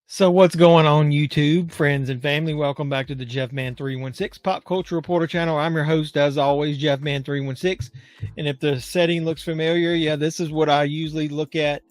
So what's going on, YouTube friends and family? Welcome back to the Jeffman316 Pop Culture Reporter channel. I'm your host, as always, Jeffman316. And if the setting looks familiar, yeah, this is what I usually look at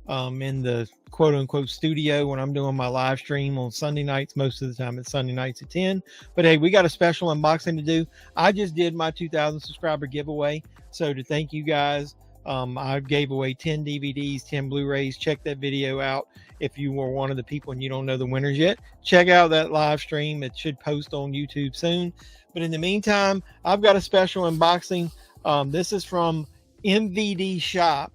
in the quote-unquote studio when I'm doing my live stream on Sunday nights. Most of the time it's Sunday nights at 10. But hey, we got a special unboxing to do. I just did my 2,000 subscriber giveaway. So to thank you guys, I gave away 10 DVDs, 10 Blu-rays. Check that video out. If you were one of the people and you don't know the winners yet, check out that live stream. It should post on YouTube soon. But in the meantime, I've got a special unboxing. This is from MVD Shop,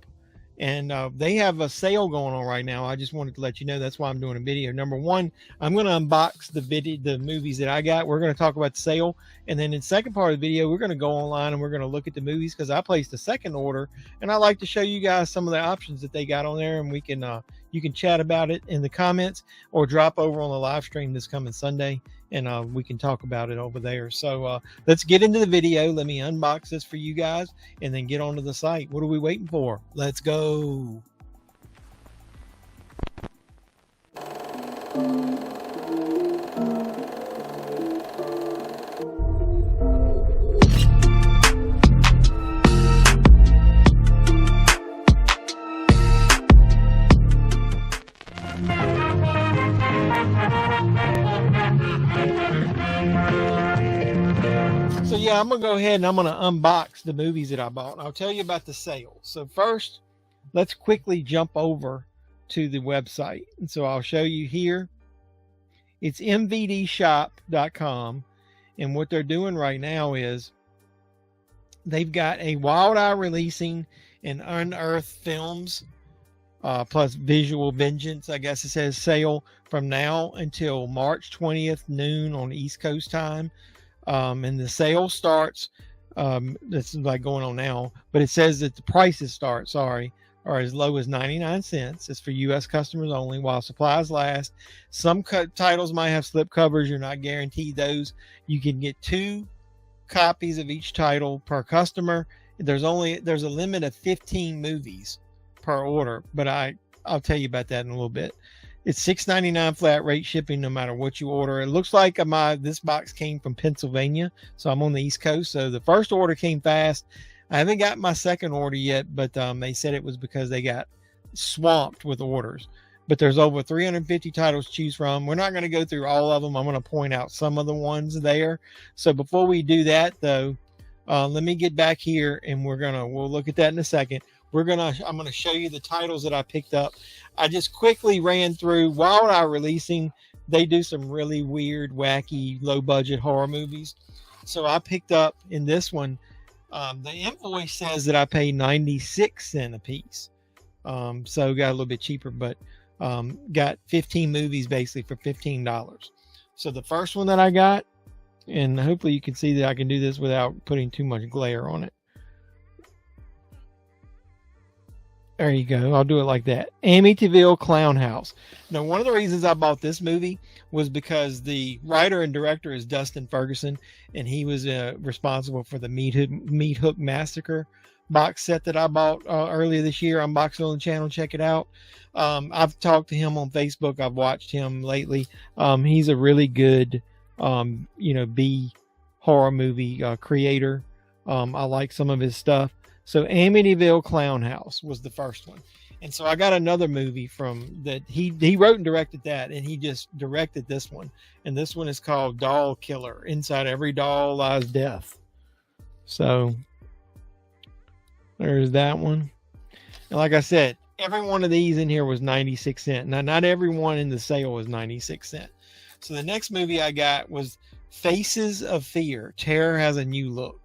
and they have a sale going on right now. I just wanted to let you know. That's why I'm doing a video. Number one, I'm going to unbox the movies that I got. We're going to talk about the sale, and then in the second part of the video, we're going to go online and we're going to look at the movies because I placed a second order, and I like to show you guys some of the options that they got on there, and we can you can chat about it in the comments or drop over on the live stream this coming Sunday, and we can talk about it over there. So let's get into the video. Let me unbox this for you guys and then get onto the site. What are we waiting for? Let's go. So yeah, I'm gonna go ahead and I'm gonna unbox the movies that I bought. I'll tell you about the sale. So first, let's quickly jump over to the website. And so I'll show you here. It's mvdshop.com, and what they're doing right now is they've got a Wild Eye Releasing and Unearthed Films plus Visual Vengeance, I guess it says, sale from now until March 20th noon on East Coast time. And the sale starts, this is like going on now, but it says that the prices are as low as 99 cents. It's for U.S. customers only while supplies last. Some titles might have slip covers. You're not guaranteed those. You can get 2 copies of each title per customer. There's a limit of 15 movies per order, but I'll tell you about that in a little bit. It's $6.99 flat rate shipping no matter what you order. It looks like this box came from Pennsylvania, so I'm on the East Coast. So the first order came fast. I haven't got my second order yet, but they said it was because they got swamped with orders. But there's over 350 titles to choose from. We're not going to go through all of them. I'm going to point out some of the ones there. So before we do that, though, let me get back here, and we'll look at that in a second. I'm going to show you the titles that I picked up. I just quickly ran through Wild Eye Releasing. They do some really weird, wacky, low budget horror movies. So I picked up in this one, the invoice says that I paid 96 cents a piece. So got a little bit cheaper, but got 15 movies basically for $15. So the first one that I got, and hopefully you can see that I can do this without putting too much glare on it. There you go. I'll do it like that. Amityville Clown House. Now, one of the reasons I bought this movie was because the writer and director is Dustin Ferguson, and he was responsible for the Meat Hook Massacre box set that I bought earlier this year. Unboxed it on the channel. Check it out. I've talked to him on Facebook. I've watched him lately. He's a really good, B horror movie creator. I like some of his stuff. So Amityville Clown House was the first one. And so I got another movie from that. He wrote and directed that, and he just directed this one. And this one is called Doll Killer. Inside every doll lies death. So there's that one. And like I said, every one of these in here was 96 cents. Now, not everyone in the sale was 96 cents. So the next movie I got was Faces of Fear. Terror Has a New Look.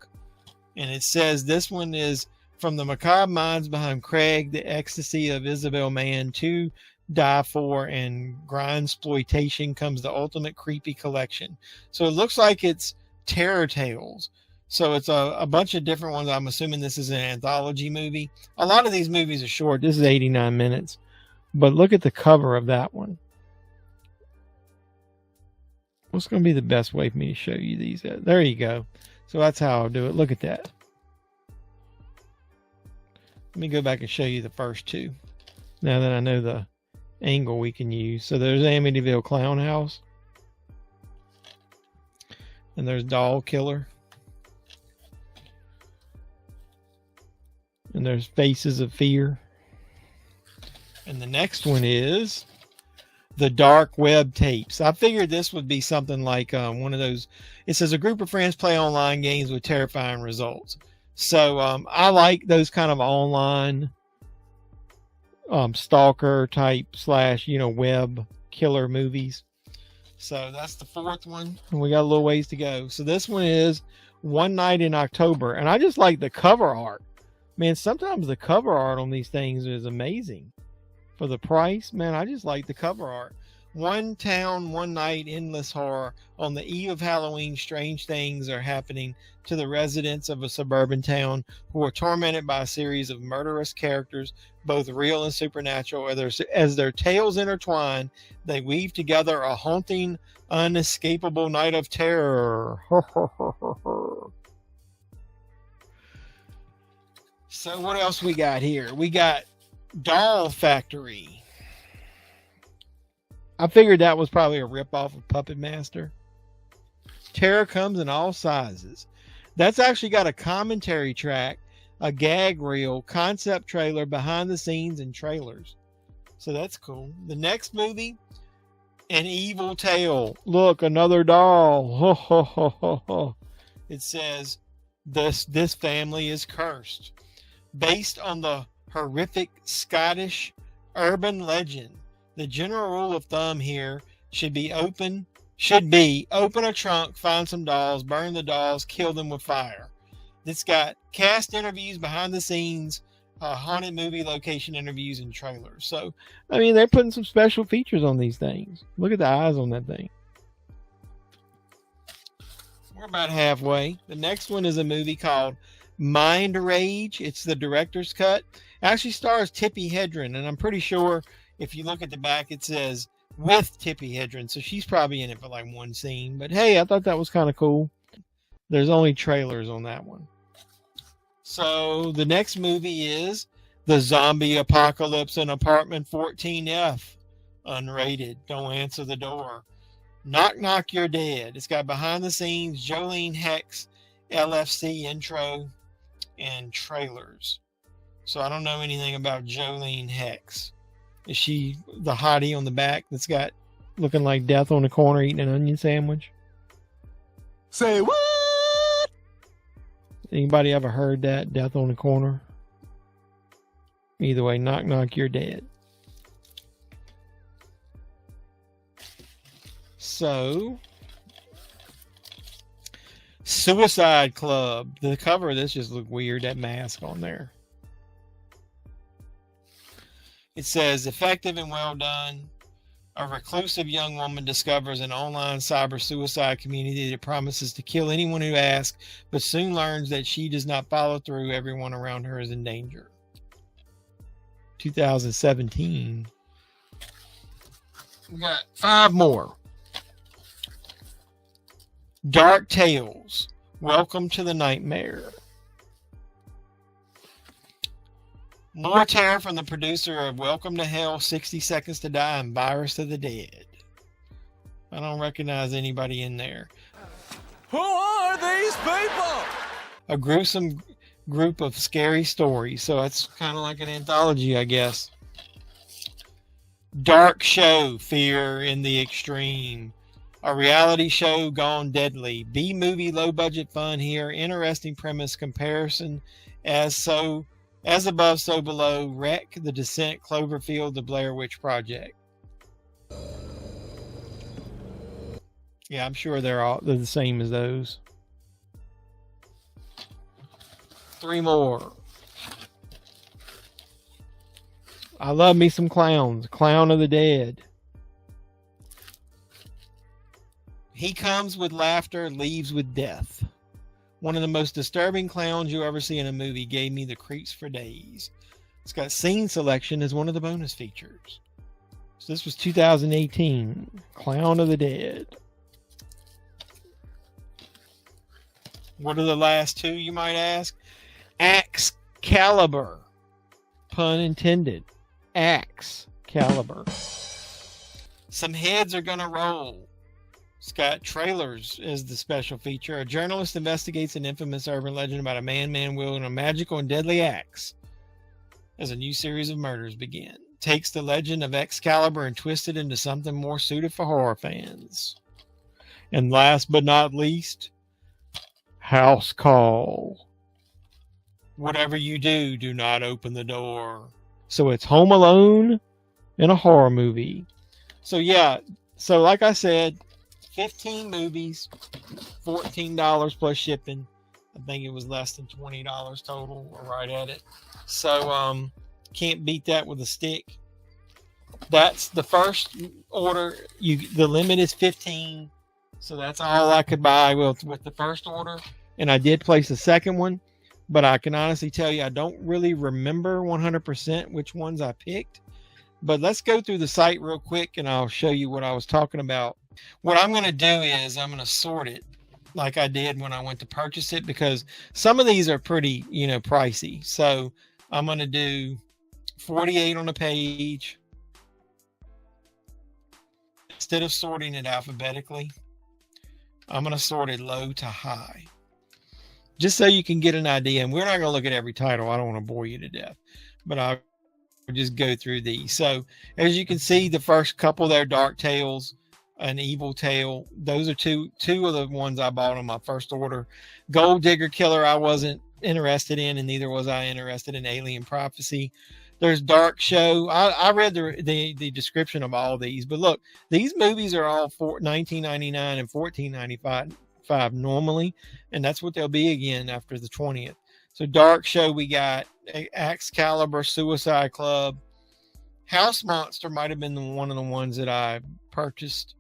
And it says this one is from the macabre minds behind Craig, the ecstasy of Isabel Mann, To Die For, and Grindsploitation comes the ultimate creepy collection. So it looks like it's terror tales. So it's a bunch of different ones. I'm assuming this is an anthology movie. A lot of these movies are short. This is 89 minutes. But look at the cover of that one. What's going to be the best way for me to show you these? There you go. So that's how I'll do it. Look at that. Let me go back and show you the first two. Now that I know the angle we can use. So there's Amityville Clown House. And there's Doll Killer. And there's Faces of Fear. And the next one is the Dark Web Tapes. I figured this would be something like one of those. It says a group of friends play online games with terrifying results. So I like those kind of online stalker type / web killer movies. So that's the fourth one. And we got a little ways to go. So this one is One Night in October. And I just like the cover art. Man, sometimes the cover art on these things is amazing. For the price, man, I just like the cover art. One town, one night, endless horror. On the eve of Halloween, strange things are happening to the residents of a suburban town who are tormented by a series of murderous characters, both real and supernatural. As their tales intertwine, they weave together a haunting, unescapable night of terror. So what else we got here? We got Doll Factory. I figured that was probably a ripoff of Puppet Master. Terror comes in all sizes. That's actually got a commentary track, a gag reel, concept trailer, behind the scenes, and trailers. So that's cool. The next movie, An Evil Tale. Look, another doll. Ho, ho, ho, ho, ho. It says, this family is cursed. Based on the horrific Scottish urban legend, the general rule of thumb here should be open a trunk, find some dolls, burn the dolls, kill them with fire. It's got cast interviews, behind the scenes, haunted movie location interviews, and trailers. So, I mean, they're putting some special features on these things. Look at the eyes on that thing. We're about halfway. The next one is a movie called Mind Rage. It's the director's cut. Actually stars Tippi Hedren, and I'm pretty sure if you look at the back, it says with Tippi Hedren, so she's probably in it for like one scene. But hey, I thought that was kind of cool. There's only trailers on that one. So the next movie is The Zombie Apocalypse in Apartment 14F. Unrated. Don't answer the door. Knock, knock, you're dead. It's got behind the scenes, Jolene Hex, LFC intro, and trailers. So I don't know anything about Jolene Hex. Is she the hottie on the back that's got looking like Death on the corner eating an onion sandwich? Say what? Anybody ever heard that? Death on the corner? Either way, knock, knock, you're dead. So, Suicide Club. The cover of this just looked weird, that mask on there. It says, effective and well done. A reclusive young woman discovers an online cyber suicide community that promises to kill anyone who asks, but soon learns that she does not follow through. Everyone around her is in danger. 2017. We got 5 more. Dark Tales. Welcome to the Nightmare. More terror from the producer of Welcome to Hell, 60 Seconds to Die, and Virus of the Dead. I don't recognize anybody in there. Who are these people? A gruesome group of scary stories. So it's kind of like an anthology, I guess. Dark Show, Fear in the Extreme. A reality show gone deadly. B-movie, low-budget fun here. Interesting premise, comparison as above, so below. Wreck, The Descent, Cloverfield, The Blair Witch Project. Yeah, I'm sure they're the same as those. 3 more. I love me some clowns. Clown of the Dead. He comes with laughter, leaves with death. One of the most disturbing clowns you ever see in a movie. Gave me the creeps for days. It's got scene selection as one of the bonus features. So this was 2018. Clown of the Dead. What are the last 2, you might ask? Axe Caliber. Pun intended. Axe Excalibur. Some heads are gonna roll. It's got trailers as the special feature. A journalist investigates an infamous urban legend about a man wielding a magical and deadly axe as a new series of murders begin. Takes the legend of Excalibur and twists it into something more suited for horror fans. And last but not least, House Call. Whatever you do, do not open the door. So it's Home Alone in a horror movie. So yeah, so like I said, 15 movies, $14 plus shipping. I think it was less than $20 total, or right at it. So can't beat that with a stick. That's the first order. The limit is 15, so that's all I could buy with the first order. And I did place a second one, but I can honestly tell you I don't really remember 100% which ones I picked. But let's go through the site real quick, and I'll show you what I was talking about. What I'm going to do is I'm going to sort it like I did when I went to purchase it, because some of these are pretty, pricey. So I'm going to do 48 on a page. Instead of sorting it alphabetically, I'm going to sort it low to high, just so you can get an idea. And we're not going to look at every title. I don't want to bore you to death, but I'll just go through these. So as you can see, the first couple there, Dark Tales, an Evil Tale. Those are two of the ones I bought on my first order. Gold Digger Killer I wasn't interested in, and neither was I interested in Alien Prophecy. There's Dark Show. I read the description of all these, but look, these movies are all $19.99 and $14.95 normally, and that's what they'll be again after the 20th. So Dark Show, we got Excalibur, Suicide Club, House Monster might have been one of the ones that I purchased.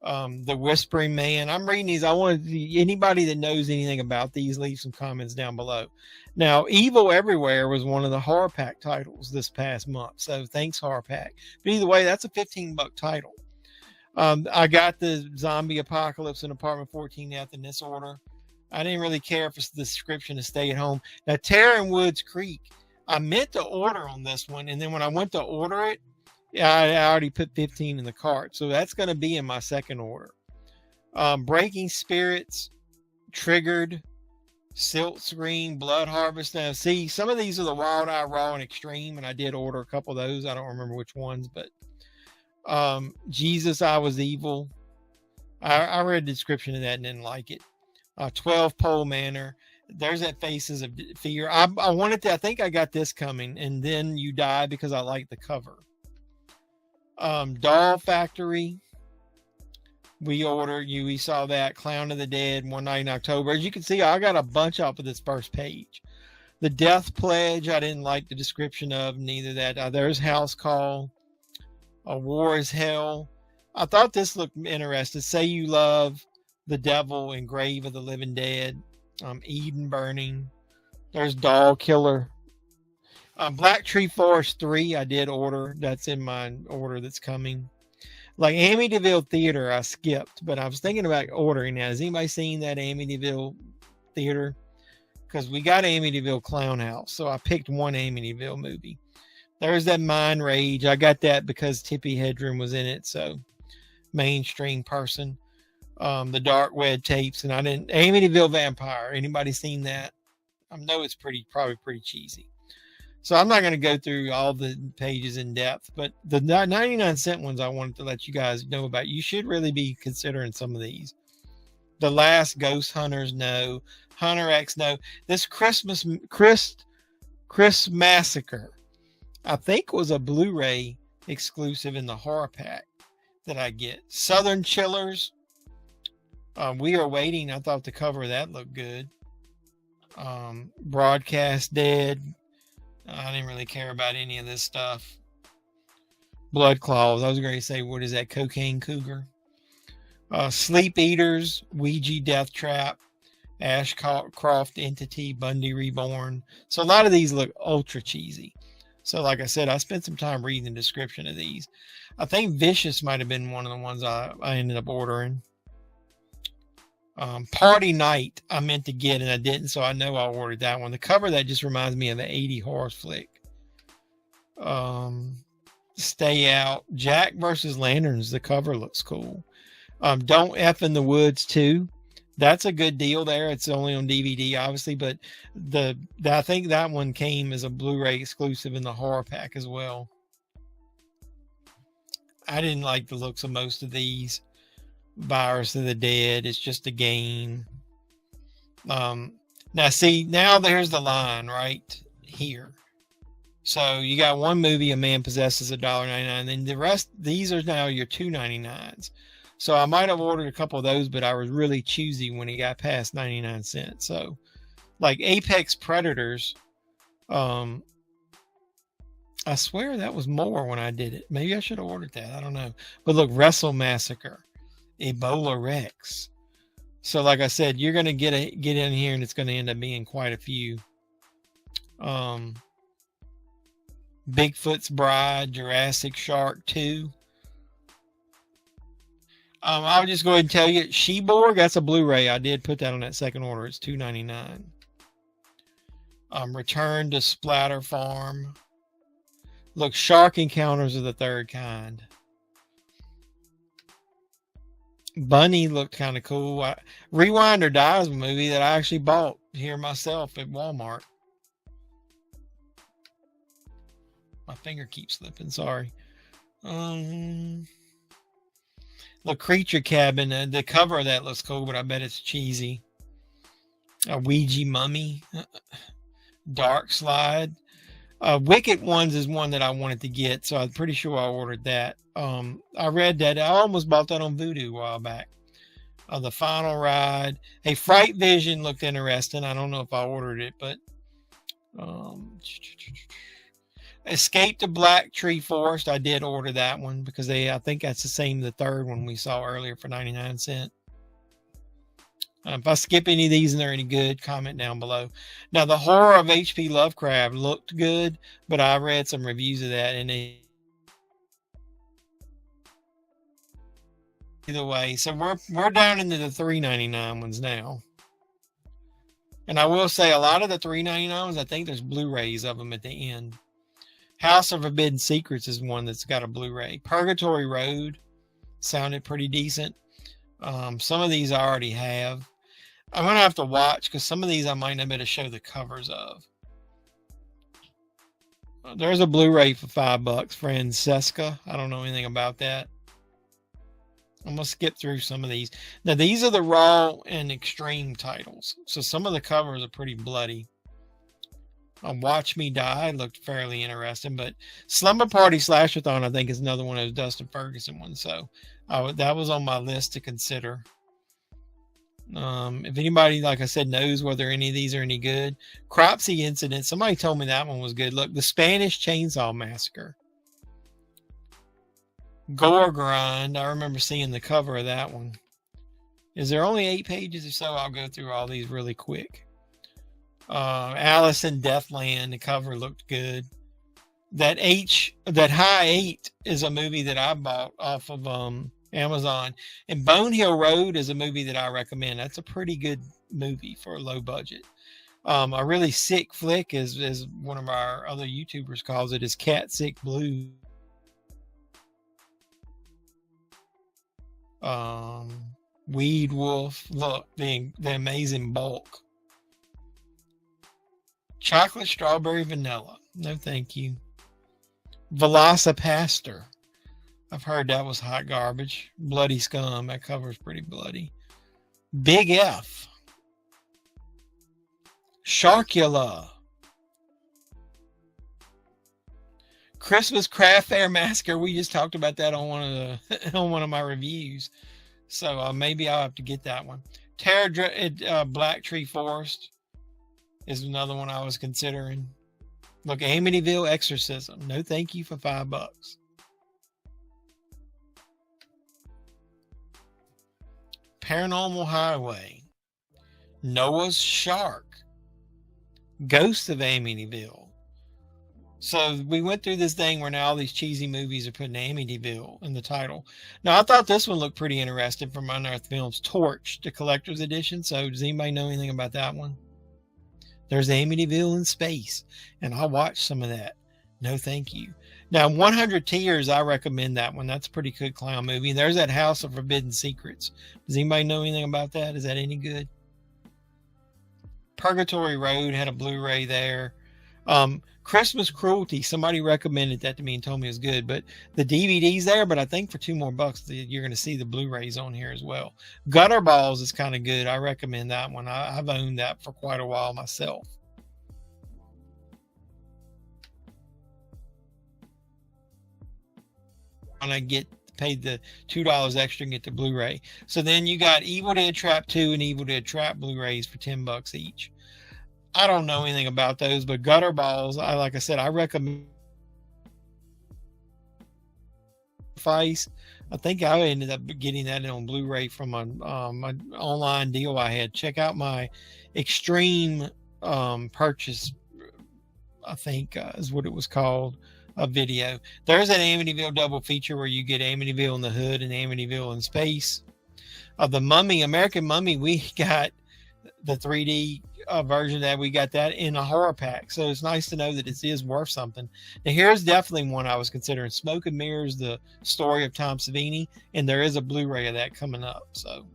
The Whispering Man. I'm reading these. I want anybody that knows anything about these, leave some comments down below. Now, Evil Everywhere was one of the Horror Pack titles this past month. So thanks, Horror Pack. But either way, that's a $15 title. I got the Zombie Apocalypse in Apartment 14F in this order. I didn't really care for the description to stay at home. Now, Terror in Woods Creek, I meant to order on this one. And then when I went to order it, I already put 15 in the cart. So that's going to be in my second order. Breaking Spirits, Triggered, Silk Screen, Blood Harvest. Now, see, some of these are the Wild Eye Raw and Extreme, and I did order a couple of those. I don't remember which ones, but Jesus, I Was Evil. I read the description of that and didn't like it. 12 Pole Manor. There's that Faces of Fear. I wanted to, I think I got this coming, and Then You Die, because I like the cover. Doll Factory, we saw that. Clown of the Dead, One Night in October. As you can see, I got a bunch off of this first page. The Death Pledge, I didn't like the description of, neither that. There's House Call. War is Hell. I thought this looked interesting. Say You Love the Devil and Grave of the Living Dead. Eden Burning. There's Doll Killer. Black Tree Forest 3, I did order. That's in my order that's coming. Like Amityville Theater, I skipped, but I was thinking about ordering that. Has anybody seen that Amityville Theater? Because we got Amityville Clown House, so I picked one Amityville movie. There's that Mind Rage. I got that because Tippi Hedren was in it, so mainstream person. The Dark Web Tapes, and I didn't. Amityville Vampire. Anybody seen that? I know it's probably pretty cheesy. So I'm not going to go through all the pages in depth, but the 99-cent ones I wanted to let you guys know about. You should really be considering some of these. The Last Ghost Hunters, no. Hunter X, no. This Chris Massacre, I think was a Blu-ray exclusive in the Horror Pack that I get. Southern Chillers, We Are Waiting. I thought the cover of that looked good. Broadcast Dead. I didn't really care about any of this stuff. Blood Claws. I was going to say, what is that? Cocaine Cougar. Sleep Eaters. Ouija Death Trap. Ashcroft Entity. Bundy Reborn. So a lot of these look ultra cheesy. So like I said, I spent some time reading the description of these. I think Vicious might have been one of the ones I ended up ordering. Party Night I meant to get and I didn't, so I know I ordered that one. The cover of that just reminds me of an 80s horror flick. Stay Out. Jack versus Lanterns. The cover looks cool. Don't F in the Woods 2. That's a good deal there. It's only on DVD, obviously, but I think that one came as a Blu-ray exclusive in the horror pack as well. I didn't like the looks of most of these. Virus of the Dead. It's just a game. Now see, now there's the line right here. So you got one movie, A Man Possesses, $1.99. Then the rest, these are now your $2.99s. So I might have ordered a couple of those, but I was really choosy when it got past 99 cents. So like Apex Predators, I swear that was more when I did it. Maybe I should have ordered that. I don't know. But look, Wrestle Massacre, Ebola Rex. So like I said, you're going to get in here and it's going to end up being quite a few. Bigfoot's Bride, Jurassic Shark 2. I'll just go ahead and tell you, Sheborg, that's a Blu-ray. I did put that on that second order. It's $2.99. Return to Splatter Farm. Look, Shark Encounters of the Third Kind. Bunny looked kind of cool. Rewind or Die is a movie that I actually bought here myself at Walmart. My finger keeps slipping, sorry. The Creature Cabin, the cover of that looks cool, but I bet it's cheesy. A Ouija Mummy. Dark Slide. Wicked Ones is one that I wanted to get, so I'm pretty sure I ordered that. I read that. I almost bought that on Vudu a while back. The Final Ride. Hey, Fright Vision looked interesting. I don't know if I ordered it, but Escape to Black Tree Forest. I did order that one because I think that's the same the third one we saw earlier for 99 cents. If I skip any of these and they're any good, comment down below. Now, the Horror of H.P. Lovecraft looked good, but I read some reviews of that, and either way, so we're down into the $3.99 ones now. And I will say a lot of the $3.99 ones, I think there's Blu-rays of them at the end. House of Forbidden Secrets is one that's got a Blu-ray. Purgatory Road sounded pretty decent. Some of these I already have. I'm going to have to watch because some of these I might not be able to show the covers of. There's a Blu-ray for $5, Francesca. I don't know anything about that. I'm going to skip through some of these. Now, these are the raw and extreme titles. So some of the covers are pretty bloody. Watch Me Die looked fairly interesting, but Slumber Party Slashathon, I think, is another one of those Dustin Ferguson ones. So that was on my list to consider. If anybody, like I said, knows whether any of these are any good. Cropsey Incident, somebody told me that one was good. Look, The Spanish Chainsaw Massacre. Gore Grind, I remember seeing the cover of that one. Is there only 8 pages or so? I'll go through all these really quick. Alice in Deathland, the cover looked good. That High 8 is a movie that I bought off of Amazon. And Bone Hill Road is a movie that I recommend. That's a pretty good movie for a low budget. A really sick flick is one of our other YouTubers calls it, is Cat Sick Blue. Weed Wolf, look, the amazing bulk. Chocolate Strawberry Vanilla, no thank you. Velocipaster, I've heard that was hot garbage. Bloody Scum, that cover's pretty bloody. Big F. Sharkula. Christmas Craft Fair Massacre, we just talked about that on one of my reviews. So maybe I'll have to get that one. Black Tree Forest is another one I was considering. Look, Amityville Exorcism. No thank you for $5. Paranormal Highway. Noah's Shark. Ghost of Amityville. So we went through this thing where now all these cheesy movies are putting Amityville in the title. Now, I thought this one looked pretty interesting from Unearthed Films. Torch, the collector's edition. So does anybody know anything about that one? There's Amityville in space, and I'll watch some of that. No, thank you. Now, 100 Tears, I recommend that one. That's a pretty good clown movie. And there's that House of Forbidden Secrets. Does anybody know anything about that? Is that any good? Purgatory Road had a Blu-ray there. Christmas Cruelty, somebody recommended that to me and told me it was good, but the DVD's there, but I think for $2 more you're going to see the Blu-rays on here as well. Gutter Balls is kind of good. I recommend that one. I've owned that for quite a while myself. And I paid the $2 extra and get the Blu-ray. So then you got Evil Dead Trap 2 and Evil Dead Trap Blu-rays for $10 each. I don't know anything about those, but Gutter Balls, like I said, I recommend. I think I ended up getting that on Blu-ray from an online deal I had. Check out my Extreme purchase, I think is what it was called, a video. There's an Amityville double feature where you get Amityville in the hood and Amityville in space. The Mummy, American Mummy, we got the 3D version that we got that in a horror pack. So it's nice to know that it is worth something. Now here's definitely one I was considering. Smoke and Mirrors, the story of Tom Savini, and there is a Blu-ray of that coming up. So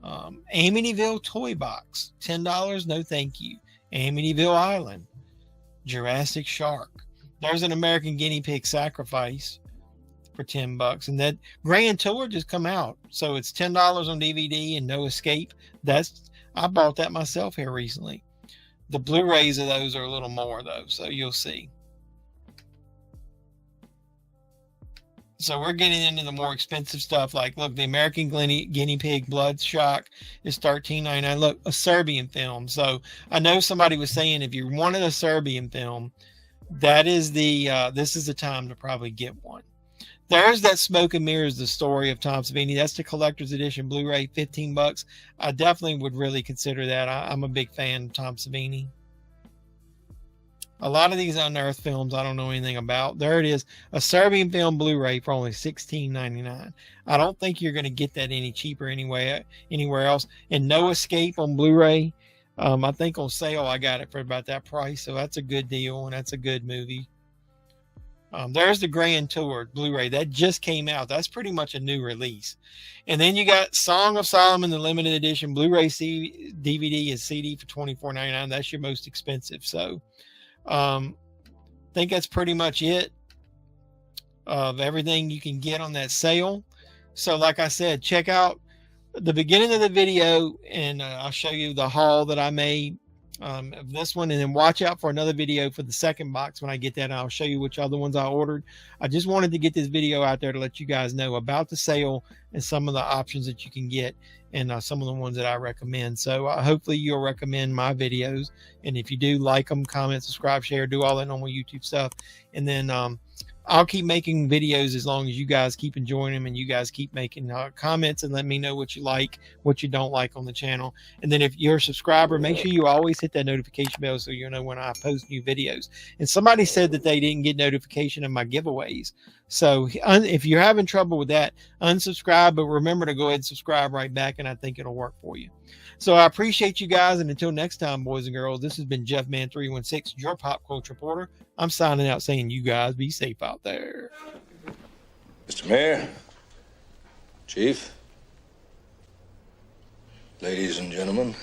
Amityville Toy Box, $10, no thank you. Amityville Island, Jurassic Shark. There's an American Guinea Pig Sacrifice for $10, and that Grand Tour just come out, so it's $10 on DVD and No Escape. I bought that myself here recently. The Blu-rays of those are a little more though, so you'll see. So we're getting into the more expensive stuff. Like, look, the American Guinea Pig Blood Shock is $13.99. Look, a Serbian film. So I know somebody was saying if you wanted a Serbian film, that is this is the time to probably get one. There's that Smoke and Mirrors, the story of Tom Savini. That's the collector's edition Blu-ray, $15. I definitely would really consider that. I'm a big fan of Tom Savini. A lot of these Unearthed films I don't know anything about. There it is, a Serbian film Blu-ray for only $16.99. I don't think you're going to get that any cheaper anywhere else. And No Escape on Blu-ray, I think on sale I got it for about that price. So that's a good deal, and that's a good movie. There's the Grand Tour Blu-ray that just came out. That's pretty much a new release. And then you got Song of Solomon, the limited edition Blu-ray DVD and CD for $24.99. That's your most expensive. So I think that's pretty much it of everything you can get on that sale. So like I said, check out the beginning of the video, and I'll show you the haul that I made of this one, and then watch out for another video for the second box when I get that, and I'll show you which other ones I ordered. I just wanted to get this video out there to let you guys know about the sale and some of the options that you can get, and some of the ones that I recommend. So hopefully you'll recommend my videos, and if you do, like them, comment, subscribe, share, do all that normal YouTube stuff. And then I'll keep making videos as long as you guys keep enjoying them and you guys keep making comments and let me know what you like, what you don't like on the channel. And then if you're a subscriber, make sure you always hit that notification bell so you'll know when I post new videos. And somebody said that they didn't get notification of my giveaways. So if you're having trouble with that, unsubscribe, but remember to go ahead and subscribe right back, and I think it'll work for you. So I appreciate you guys, and until next time, boys and girls, this has been JeffMan316, your pop culture reporter. I'm signing out saying you guys be safe out there. Mr. Mayor, Chief, ladies and gentlemen.